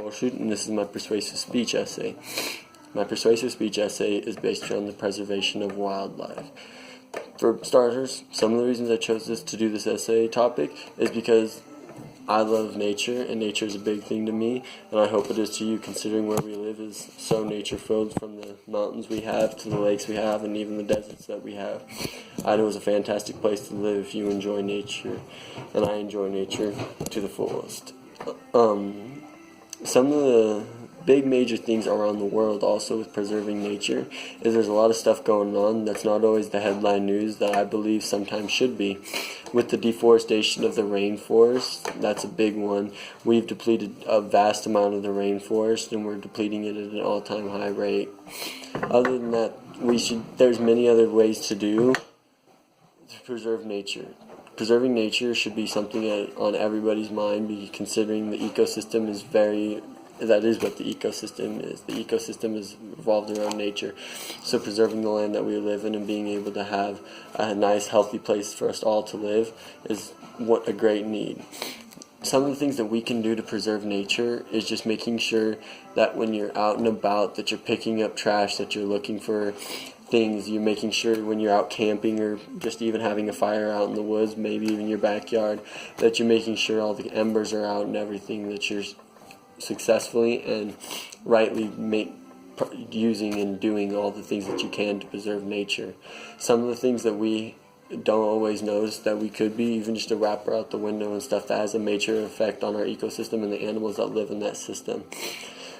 Olschut, and this is my persuasive speech essay. My persuasive speech essay is based around the preservation of wildlife. For starters, some of the reasons I chose to do this essay topic is because I love nature, and nature is a big thing to me, and I hope it is to you, considering where we live is so nature-filled, from the mountains we have to the lakes we have and even the deserts that we have. Idaho is a fantastic place to live if you enjoy nature, and I enjoy nature to the fullest. Some of the big major things around the world also with preserving nature is there's a lot of stuff going on that's not always the headline news that I believe sometimes should be. With the deforestation of the rainforest, that's a big one. We've depleted a vast amount of the rainforest, and we're depleting it at an all-time high rate. Other than that, there's many other ways to preserve nature. Preserving nature should be something on everybody's mind, considering the ecosystem is that is what the ecosystem is. The ecosystem is revolved around nature. So preserving the land that we live in and being able to have a nice, healthy place for us all to live is what a great need. Some of the things that we can do to preserve nature is just making sure that when you're out and about that you're picking up trash, that you're looking for things, you're making sure when you're out camping or just even having a fire out in the woods, maybe even your backyard, that you're making sure all the embers are out and everything, that you're successfully and rightly using and doing all the things that you can to preserve nature. Some of the things that we don't always notice that we could be, even just a wrapper out the window and stuff, that has a major effect on our ecosystem and the animals that live in that system.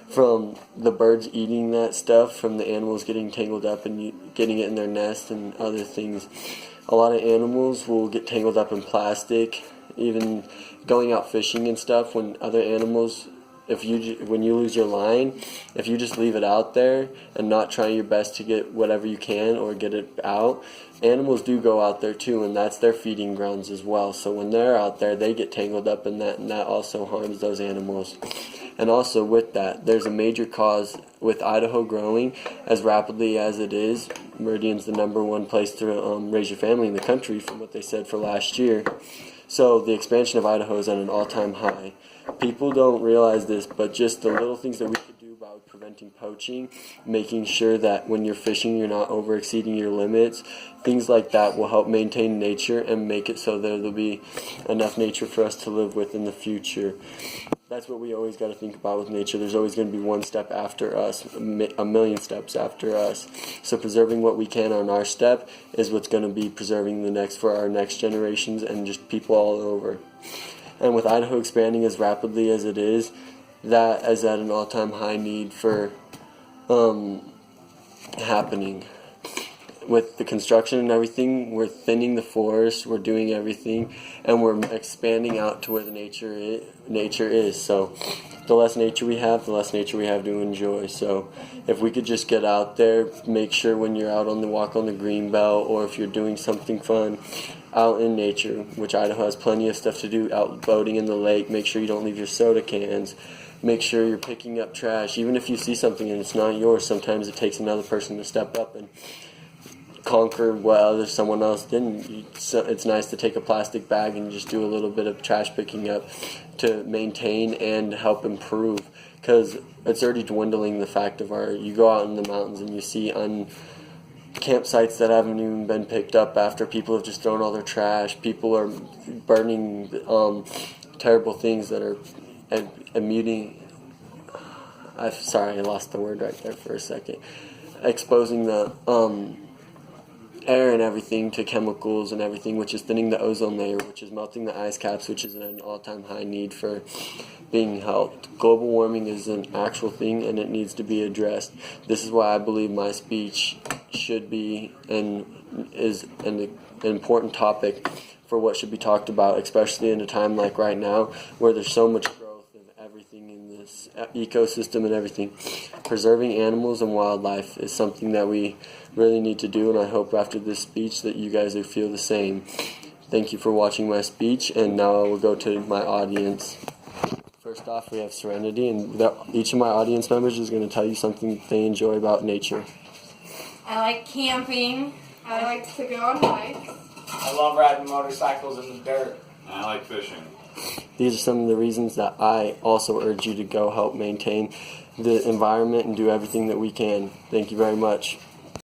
From the birds eating that stuff, from the animals getting tangled up and getting it in their nest and other things. A lot of animals will get tangled up in plastic, even going out fishing and stuff when other animals, when you lose your line, if you just leave it out there and not try your best to get whatever you can or get it out, animals do go out there too, and that's their feeding grounds as well. So when they're out there, they get tangled up in that, and that also harms those animals. And also with that, there's a major cause with Idaho growing as rapidly as it is. Meridian's the #1 place to raise your family in the country, from what they said for last year. So the expansion of Idaho is at an all-time high. People don't realize this, but just the little things that we could do about preventing poaching, making sure that when you're fishing you're not over-exceeding your limits, things like that will help maintain nature and make it so there'll be enough nature for us to live with in the future. That's what we always got to think about with nature. There's always going to be one step after us, a million steps after us. So preserving what we can on our step is what's going to be preserving for our next generations and just people all over. And with Idaho expanding as rapidly as it is, that is at an all-time high need for happening. With the construction and everything, we're thinning the forest, we're doing everything, and we're expanding out to where the nature is. So the less nature we have, the less nature we have to enjoy. So if we could just get out there, make sure when you're out on the walk on the green belt, or if you're doing something fun out in nature, which Idaho has plenty of stuff to do, out boating in the lake, make sure you don't leave your soda cans. Make sure you're picking up trash. Even if you see something and it's not yours, sometimes it takes another person to step up and conquer what someone else didn't. It's nice to take a plastic bag and just do a little bit of trash picking up to maintain and help improve, because it's already dwindling the fact of you go out in the mountains and you see on campsites that haven't even been picked up after people have just thrown all their trash. People are burning terrible things that are emitting. Sorry, I lost the word right there for a second. Exposing the air and everything to chemicals and everything, which is thinning the ozone layer, which is melting the ice caps, which is an all-time high need for being helped. Global warming is an actual thing, and it needs to be addressed. This is why I believe my speech should be and is an important topic for what should be talked about, especially in a time like right now where there's so much growth and everything in this ecosystem and everything. Preserving animals and wildlife is something that we really need to do, and I hope after this speech that you guys will feel the same. Thank you for watching my speech, and now I will go to my audience. First off, we have Serenity, and each of my audience members is going to tell you something they enjoy about nature. I like camping. I like to go on hikes. I love riding motorcycles in the dirt. And I like fishing. These are some of the reasons that I also urge you to go help maintain the environment and do everything that we can. Thank you very much.